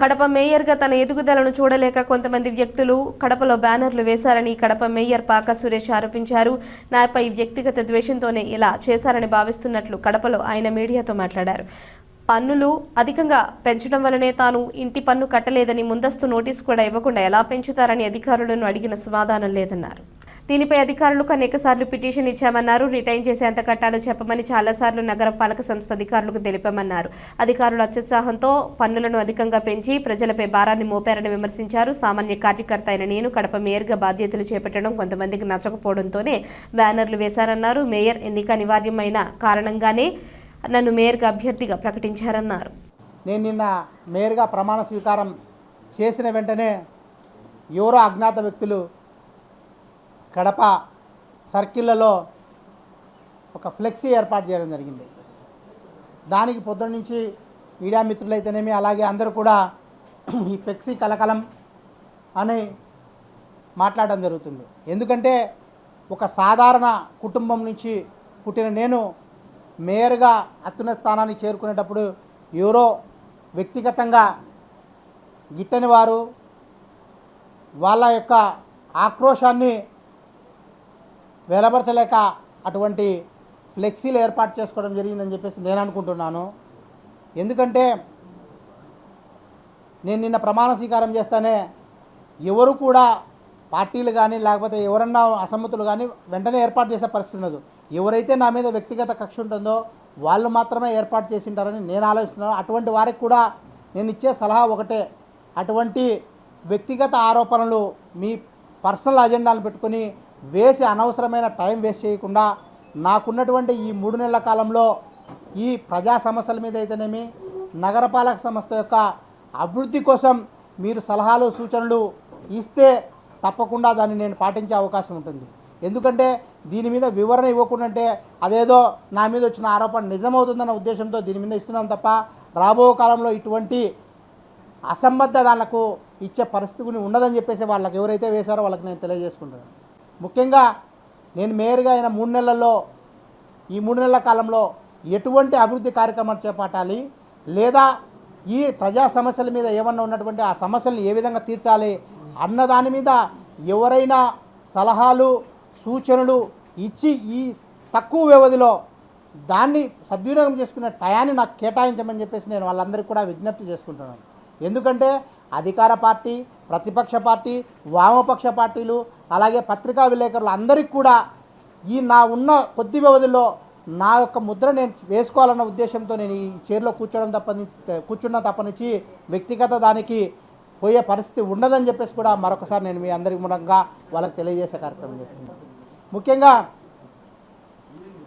కడప మేయర్గా తన ఎదుగుదలను చూడలేక కొంతమంది వ్యక్తులు కడపలో బ్యానర్లు వేశారని కడప మేయర్ పాక సురేష్ ఆరోపించారు. నాపై వ్యక్తిగత ద్వేషంతోనే ఇలా చేశారని భావిస్తున్నట్లు కడపలో ఆయన మీడియాతో మాట్లాడారు. పన్నులు అధికంగా పెంచడం వల్లనే తాను ఇంటి పన్ను కట్టలేదని ముందస్తు నోటీసు కూడా ఇవ్వకుండా ఎలా పెంచుతారని అధికారులను అడిగిన సమాధానం లేదన్నారు. దీనిపై అధికారులకు అనేకసార్లు పిటిషన్ ఇచ్చామన్నారు. రిటైన్ చేసేంత కట్టాలో చెప్పమని చాలాసార్లు నగర పాలక సంస్థ అధికారులకు తెలిపామన్నారు. అధికారులు అత్యుత్సాహంతో పన్నులను అధికంగా పెంచి ప్రజలపై భారాన్ని మోపారని విమర్శించారు. సామాన్య కార్యకర్త అయిన నేను కడప మేయర్గా బాధ్యతలు చేపట్టడం కొంతమందికి నచ్చకపోవడంతోనే బ్యానర్లు వేశారన్నారు. మేయర్ ఎన్నిక అనివార్యమైన కారణంగానే నన్ను మేయర్గా అభ్యర్థిగా ప్రకటించారన్నారు. నేను నిన్న మేయర్గా ప్రమాణ స్వీకారం చేసిన వెంటనే ఎవరో అజ్ఞాత వ్యక్తులు కడప సర్కిళ్లలో ఒక ఫ్లెక్సీ ఏర్పాటు చేయడం జరిగింది. దానికి పొద్దున్న నుంచి మీడియా మిత్రులైతేనేమి అలాగే అందరూ కూడా ఈ ఫ్లెక్సీ కలకలం అని మాట్లాడడం జరుగుతుంది. ఎందుకంటే ఒక సాధారణ కుటుంబం నుంచి పుట్టిన నేను మేయర్గా అత్యున్నత స్థానాన్ని చేరుకునేటప్పుడు ఎవరో వ్యక్తిగతంగా గిట్టని వారు వాళ్ళ యొక్క ఆక్రోశాన్ని వెలబరచలేక అటువంటి ఫ్లెక్సీలు ఏర్పాటు చేసుకోవడం జరిగిందని చెప్పేసి నేను అనుకుంటున్నాను. ఎందుకంటే నేను నిన్న ప్రమాణ స్వీకారం చేస్తానే ఎవరు కూడా పార్టీలు కానీ లేకపోతే ఎవరన్నా అసమ్మతులు కానీ వెంటనే ఏర్పాటు చేసే పరిస్థితి ఉండదు. ఎవరైతే నా మీద వ్యక్తిగత కక్ష ఉంటుందో వాళ్ళు మాత్రమే ఏర్పాటు చేసి ఉంటారని నేను ఆలోచిస్తున్నాను. అటువంటి వారికి కూడా నేను ఇచ్చే సలహా ఒకటే, అటువంటి వ్యక్తిగత ఆరోపణలు మీ పర్సనల్ అజెండాను పెట్టుకొని వేసి అనవసరమైన టైం వేస్ట్ చేయకుండా నాకున్నటువంటి ఈ 3 నెలల కాలంలో ఈ ప్రజా సమస్యల మీద అయితేనేమి నగరపాలక సంస్థ యొక్క అభివృద్ధి కోసం మీరు సలహాలు సూచనలు ఇస్తే తప్పకుండా దాన్ని నేను పాటించే అవకాశం ఉంటుంది. ఎందుకంటే దీని మీద వివరణ ఇవ్వకుండా అదేదో నా మీద వచ్చిన ఆరోపణ నిజమవుతుందన్న ఉద్దేశంతో దీని మీద ఇస్తున్నాం తప్ప రాబో కాలంలో ఇటువంటి అసంబద్ధ దానికి ఇచ్చే పరిస్థితి ఉండదని చెప్పేసి వాళ్ళకి ఎవరైతే వేశారో వాళ్ళకి నేను తెలియజేసుకుంటున్నాను. ముఖ్యంగా నేను మేయర్గా అయిన 3 నెలల్లో ఈ 3 నెలల కాలంలో ఎటువంటి అభివృద్ధి కార్యక్రమాలు చేపట్టాలి లేదా ఈ ప్రజా సమస్యల మీద ఏమన్నా ఉన్నటువంటి ఆ సమస్యలను ఏ విధంగా తీర్చాలి అన్న దాని మీద ఎవరైనా సలహాలు సూచనలు ఇచ్చి ఈ తక్కువ వ్యవధిలో దాన్ని సద్వినియోగం చేసుకునే టయాన్ని నాకు కేటాయించమని చెప్పేసి నేను వాళ్ళందరికీ కూడా విజ్ఞప్తి చేసుకుంటున్నాను. ఎందుకంటే అధికార పార్టీ, ప్రతిపక్ష పార్టీ, వామపక్ష పార్టీలు అలాగే పత్రికా విలేకరులు అందరికీ కూడా ఈ నా ఉన్న కొద్ది వ్యవధిలో నా యొక్క ముద్ర నేను వేసుకోవాలన్న ఉద్దేశంతో నేను ఈ చైర్లో కూర్చున్న తప్పనిచ్చి వ్యక్తిగత దానికి పోయే పరిస్థితి ఉండదని చెప్పేసి కూడా మరొకసారి నేను మీ అందరి మూలంగా వాళ్ళకి తెలియజేసే కార్యక్రమం చేస్తున్నాను. ముఖ్యంగా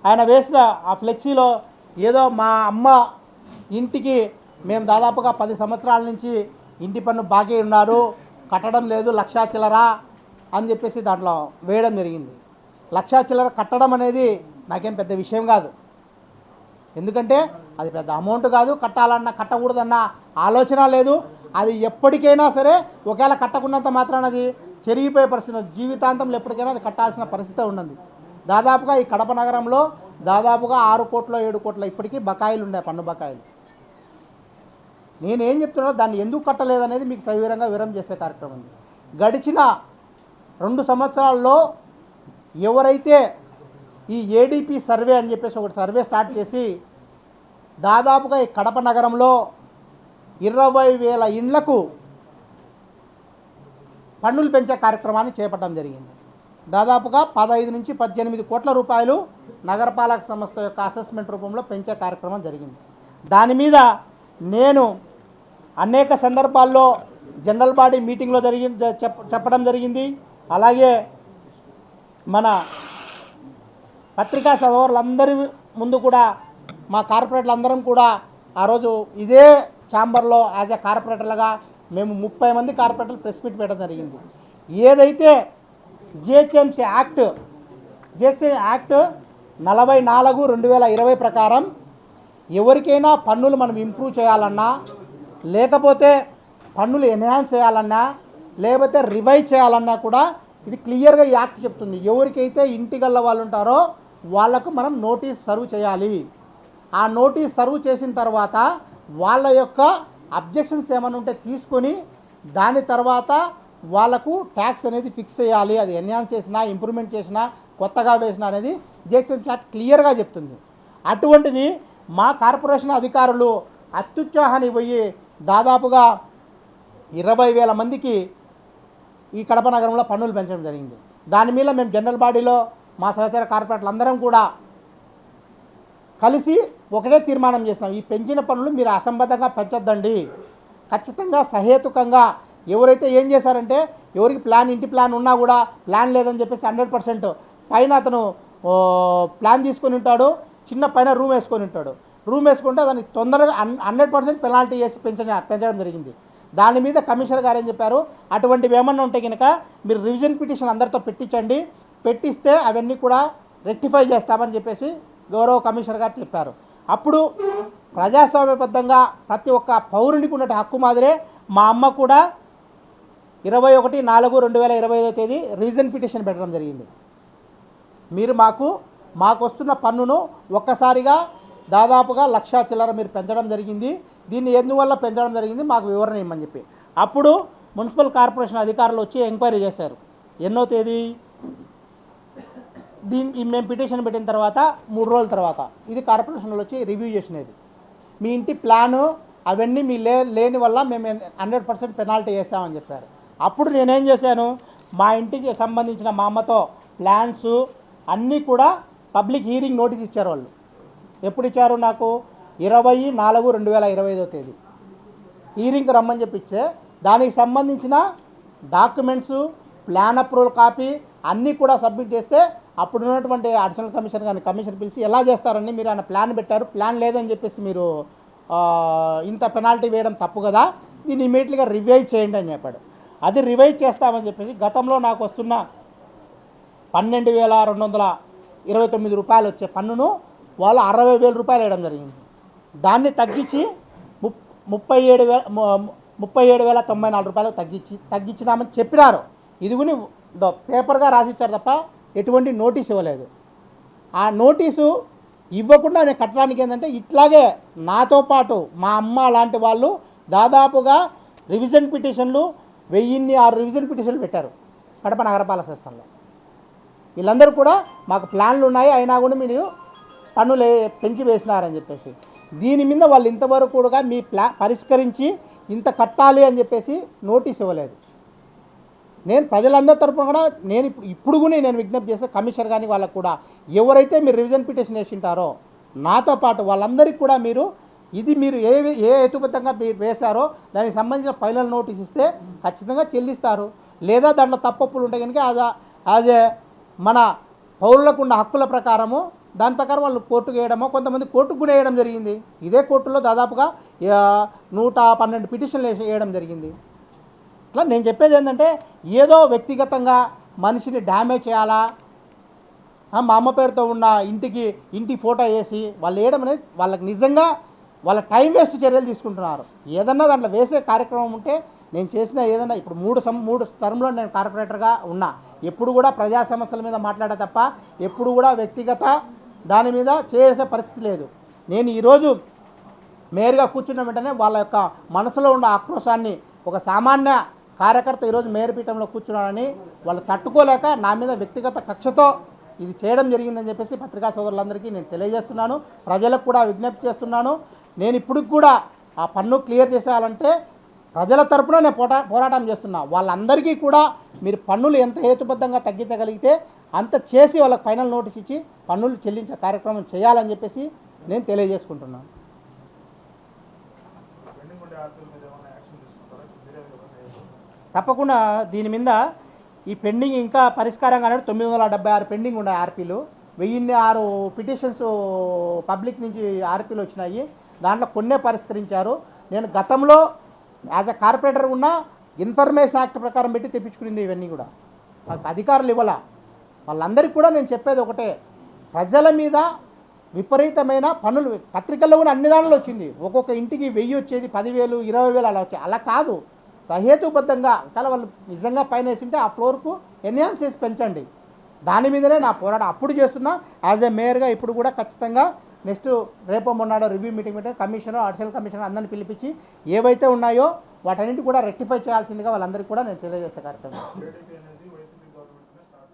ఆయన వేసిన ఆ ఫ్లెక్సీలో ఏదో మా అమ్మ ఇంటికి మేము దాదాపుగా 10 సంవత్సరాల నుంచి ఇంటి పన్ను బాకీ ఉన్నారు, కట్టడం లేదు, 1,00,000 చిల్లర అని చెప్పేసి దాంట్లో వేయడం జరిగింది. 1,00,000 చిల్లర కట్టడం అనేది నాకేం పెద్ద విషయం కాదు. ఎందుకంటే అది పెద్ద అమౌంట్ కాదు, కట్టాలన్నా కట్టకూడదన్న ఆలోచన లేదు. అది ఎప్పటికైనా సరే ఒకవేళ కట్టకున్నంత మాత్రాన అది చెరిగిపోయే పరిస్థితి, జీవితాంతంలో ఎప్పటికైనా అది కట్టాల్సిన పరిస్థితి ఉన్నది. దాదాపుగా ఈ కడప నగరంలో దాదాపుగా 6 కోట్ల 7 కోట్ల ఇప్పటికీ బకాయిలు ఉన్నాయి, పన్ను బకాయిలు. నేనేం చెప్తున్నా దాన్ని ఎందుకు కట్టలేదనేది మీకు సవివరంగా వివరం చేసే కార్యక్రమం ఉంది. గడిచిన 2 సంవత్సరాల్లో ఎవరైతే ఈ ఏడీపీ సర్వే అని చెప్పేసి ఒకటి సర్వే స్టార్ట్ చేసి దాదాపుగా ఈ కడప నగరంలో 20,000 ఇండ్లకు పన్నులు పెంచే కార్యక్రమాన్ని చేపట్టడం జరిగింది. దాదాపుగా 15 నుంచి 18 కోట్ల రూపాయలు నగరపాలక సంస్థ యొక్క అసెస్మెంట్ రూపంలో పెంచే కార్యక్రమం జరిగింది. దాని మీద నేను అనేక సందర్భాల్లో జనరల్ బాడీ మీటింగ్లో చెప్పడం జరిగింది. అలాగే మన పత్రికా సహోదరులందరి ముందు కూడా మా కార్పొరేటర్లందరం కూడా ఆ రోజు ఇదే ఛాంబర్లో యాజ్ ఎ కార్పొరేటర్లుగా మేము 30 మంది కార్పొరేటర్లు ప్రెస్ మీట్ పెట్టడం జరిగింది. ఏదైతే జిహెచ్ఎంసీ యాక్ట్ 44/2020 ప్రకారం ఎవరికైనా పన్నులు మనం ఇంప్రూవ్ చేయాలన్నా లేకపోతే పన్నులు ఎన్హాన్స్ చేయాలన్నా లేకపోతే రివైజ్ చేయాలన్నా కూడా ఇది క్లియర్గా ఈ యాక్ట్ చెప్తుంది. ఎవరికైతే ఇంటి గల్ల వాళ్ళు ఉంటారో వాళ్లకు మనం నోటీస్ సర్వ్ చేయాలి. ఆ నోటీస్ సర్వ్ చేసిన తర్వాత వాళ్ళ యొక్క అబ్జెక్షన్స్ ఏమైనా ఉంటే తీసుకొని దాని తర్వాత వాళ్ళకు ట్యాక్స్ అనేది ఫిక్స్ చేయాలి. అది ఎన్హాన్స్ చేసినా ఇంప్రూవ్మెంట్ చేసినా కొత్తగా వేసినా అనేది జిఎస్టీ యాక్ట్ క్లియర్గా చెప్తుంది. అటువంటిది మా కార్పొరేషన్ అధికారులు అత్యుత్సాహానికి పోయి దాదాపుగా 20,000 మందికి ఈ కడప నగరంలో పన్నులు పెంచడం జరిగింది. దాని మీద మేము జనరల్ బాడీలో మా సహచర కార్పొరేటర్లు అందరం కూడా కలిసి ఒకటే తీర్మానం చేస్తాం, ఈ పెంచిన పన్నులు మీరు అసంబద్ధంగా పెంచొద్దండి, ఖచ్చితంగా సహేతుకంగా. ఎవరైతే ఏం చేశారంటే ఎవరికి ఇంటి ప్లాన్ ఉన్నా కూడా ప్లాన్ లేదని చెప్పేసి 100% పైన అతను ప్లాన్ తీసుకొని ఉంటాడు, చిన్న పైన రూమ్ వేసుకొని ఉంటాడు. రూమ్ వేసుకుంటే దానికి తొందరగా 100% పెనాల్టీ వేసి పెంచడం జరిగింది. దాని మీద కమిషనర్ గారు ఏం చెప్పారు, అటువంటివి ఏమన్నా ఉంటే కనుక మీరు రివిజన్ పిటిషన్ అందరితో పెట్టించండి, పెట్టిస్తే అవన్నీ కూడా రెక్టిఫై చేస్తామని చెప్పేసి గౌరవ కమిషనర్ గారు చెప్పారు. అప్పుడు ప్రజాస్వామ్యబద్ధంగా ప్రతి ఒక్క పౌరునికి ఉన్న హక్కు మాదిరే మా అమ్మ కూడా 21/4/2025 రివిజన్ పిటిషన్ పెట్టడం జరిగింది. మీరు మాకు వస్తున్న పన్నును ఒక్కసారిగా దాదాపుగా 1,00,000 చిల్లర మీరు పెంచడం జరిగింది, దీన్ని ఎందువల్ల పెంచడం జరిగింది మాకు వివరణ ఇవ్వమని చెప్పి. అప్పుడు మున్సిపల్ కార్పొరేషన్ అధికారులు వచ్చి ఎంక్వైరీ చేశారు. ఎన్నో తేదీ మేము పిటిషన్ పెట్టిన తర్వాత 3 రోజుల తర్వాత ఇది కార్పొరేషన్లో వచ్చి రివ్యూ చేసినది. మీ ఇంటి ప్లాను అవన్నీ మీ లేని వల్ల మేము 100% పెనాల్టీ వేసామని చెప్పారు. అప్పుడు నేనేం చేశాను, మా ఇంటికి సంబంధించిన మా అమ్మతో ప్లాన్స్ అన్నీ కూడా పబ్లిక్ హీరింగ్ నోటీస్ ఇచ్చారు. వాళ్ళు ఎప్పుడు ఇచ్చారు, నాకు 20/4/2025 హీరింగ్కి రమ్మని చెప్పి ఇచ్చే దానికి సంబంధించిన డాక్యుమెంట్స్, ప్లాన్ అప్రూవల్ కాపీ అన్నీ కూడా సబ్మిట్ చేస్తే అప్పుడు ఉన్నటువంటి అడిషనల్ కమిషనర్ కానీ కమిషనర్ పిలిచి ఎలా చేస్తారని మీరు ఆయన ప్లాన్ పెట్టారు, ప్లాన్ లేదని చెప్పేసి మీరు ఇంత పెనాల్టీ వేయడం తప్పు కదా, దీన్ని ఇమీడియట్గా రివైజ్ చేయండి అని చెప్పాడు. అది రివైజ్ చేస్తామని చెప్పేసి గతంలో నాకు వస్తున్న 12,229 రూపాయలు వచ్చే పన్నును వాళ్ళు 60,000 రూపాయలు వేయడం జరిగింది. దాన్ని తగ్గించి 37,094 రూపాయలు తగ్గించినామని చెప్పినారు. ఇది కూడా పేపర్గా రాసిచ్చారు తప్ప ఎటువంటి నోటీస్ ఇవ్వలేదు. ఆ నోటీసు ఇవ్వకుండా నేను కట్టడానికి ఏంటంటే ఇట్లాగే నాతో పాటు మా అమ్మ లాంటి వాళ్ళు దాదాపుగా రివిజన్ పిటిషన్లు 1,006 రివిజన్ పిటిషన్లు పెట్టారు కడప నగరపాలక సంస్థలో. వీళ్ళందరూ కూడా మాకు ప్లాన్లు ఉన్నాయి అయినా కూడా మీరు పన్నులు పెంచి వేసినారని చెప్పేసి దీని మీద వాళ్ళు ఇంతవరకు కూడా మీ పరిష్కరించి ఇంత కట్టాలి అని చెప్పేసి నోటీస్ ఇవ్వలేదు. నేను ప్రజలందరి తరపున కూడా ఇప్పుడు కూడా నేను విజ్ఞప్తి చేస్తే కమిషనర్ కానీ వాళ్ళకు కూడా ఎవరైతే మీరు రివిజన్ పిటిషన్ వేసింటారో నాతో పాటు వాళ్ళందరికీ కూడా మీరు ఏ హేతుబద్ధంగా వేశారో దానికి సంబంధించిన ఫైనల్ నోటీస్ ఇస్తే ఖచ్చితంగా చెల్లిస్తారు. లేదా దాంట్లో తప్పులు ఉంటే కనుక యాజ్ ఏ మన పౌరులకు ఉన్న హక్కుల ప్రకారము దాని ప్రకారం వాళ్ళు కోర్టుకు వేయడమో, కొంతమంది కోర్టుకు కూడా వేయడం జరిగింది. ఇదే కోర్టులో దాదాపుగా 112 పిటిషన్లు వేయడం జరిగింది. అట్లా నేను చెప్పేది ఏంటంటే ఏదో వ్యక్తిగతంగా మనిషిని డ్యామేజ్ చేయాలా, మా అమ్మ పేరుతో ఉన్న ఇంటి ఫోటో వేసి వాళ్ళు వేయడం అనేది వాళ్ళకి నిజంగా వాళ్ళ టైం వేస్ట్ చర్యలు తీసుకుంటున్నారు. ఏదన్నా దాంట్లో వేసే కార్యక్రమం ఉంటే నేను చేసిన ఏదన్నా ఇప్పుడు 3 టర్మ్లో నేను కార్పొరేటర్గా ఉన్నా, ఎప్పుడు కూడా ప్రజా సమస్యల మీద మాట్లాడే తప్ప ఎప్పుడు కూడా వ్యక్తిగత దాని మీద చేసే పరిస్థితి లేదు. నేను ఈరోజు మేయర్గా కూర్చున్న వెంటనే వాళ్ళ యొక్క మనసులో ఉన్న ఆక్రోశాన్ని ఒక సామాన్య కార్యకర్త ఈరోజు మేయర్ పీఠంలో కూర్చున్నానని వాళ్ళు తట్టుకోలేక నా మీద వ్యక్తిగత కక్షతో ఇది చేయడం జరిగిందని చెప్పేసి పత్రికా సోదరులందరికీ నేను తెలియజేస్తున్నాను. ప్రజలకు కూడా విజ్ఞప్తి చేస్తున్నాను. నేను ఇప్పటికి కూడా ఆ పన్ను క్లియర్ చేసేయాలంటే ప్రజల తరపున నేను పోరాటం చేస్తున్నా. వాళ్ళందరికీ కూడా మీరు పన్నులు ఎంత హేతుబద్ధంగా తగ్గించగలిగితే అంత చేసి వాళ్ళకి ఫైనల్ నోటీస్ ఇచ్చి పన్నులు చెల్లించే కార్యక్రమం చేయాలని చెప్పేసి నేను తెలియజేసుకుంటున్నాను. తప్పకుండా దీని మీద ఈ పెండింగ్ ఇంకా పరిష్కారం కాలేదు. 976 పెండింగ్ ఉన్నాయి ఆర్పీలు. 1,006 పిటిషన్స్ పబ్లిక్ నుంచి ఆర్పీలు వచ్చినాయి. దాంట్లో కొన్నే పరిష్కరించారు. నేను గతంలో యాజ్ అ కార్పొరేటర్ ఉన్న ఇన్ఫర్మేషన్ యాక్ట్ ప్రకారం పెట్టి తెప్పించుకునింది ఇవన్నీ కూడా నాకు అధికారులు ఇవ్వాల. వాళ్ళందరికీ కూడా నేను చెప్పేది ఒకటే, ప్రజల మీద విపరీతమైన పన్నులు పత్రికల్లో కూడా అన్ని దాంట్లో వచ్చింది. ఒక్కొక్క ఇంటికి 1,000 వచ్చేది, 10,000, 20,000 అలా వచ్చాయి. అలా కాదు, సహేతుబద్ధంగా ఒకవేళ వాళ్ళు నిజంగా పైన వేసింటే ఆ ఫ్లోర్కు ఎన్హాన్స్ చేసి పెంచండి. దాని మీదనే నా పోరాటం అప్పుడు చేస్తున్నా. యాజ్ ఏ మేయర్గా ఇప్పుడు కూడా ఖచ్చితంగా నెక్స్ట్ రేపో మొన్నాడో రివ్యూ మీటింగ్ పెట్టి కమిషనర్ అడిషనల్ కమిషనర్ అందరిని పిలిపించి ఏవైతే ఉన్నాయో వాటన్నిటి కూడా రెక్టిఫై చేయాల్సిందిగా వాళ్ళందరికీ కూడా నేను తెలియజేసే కార్యక్రమం.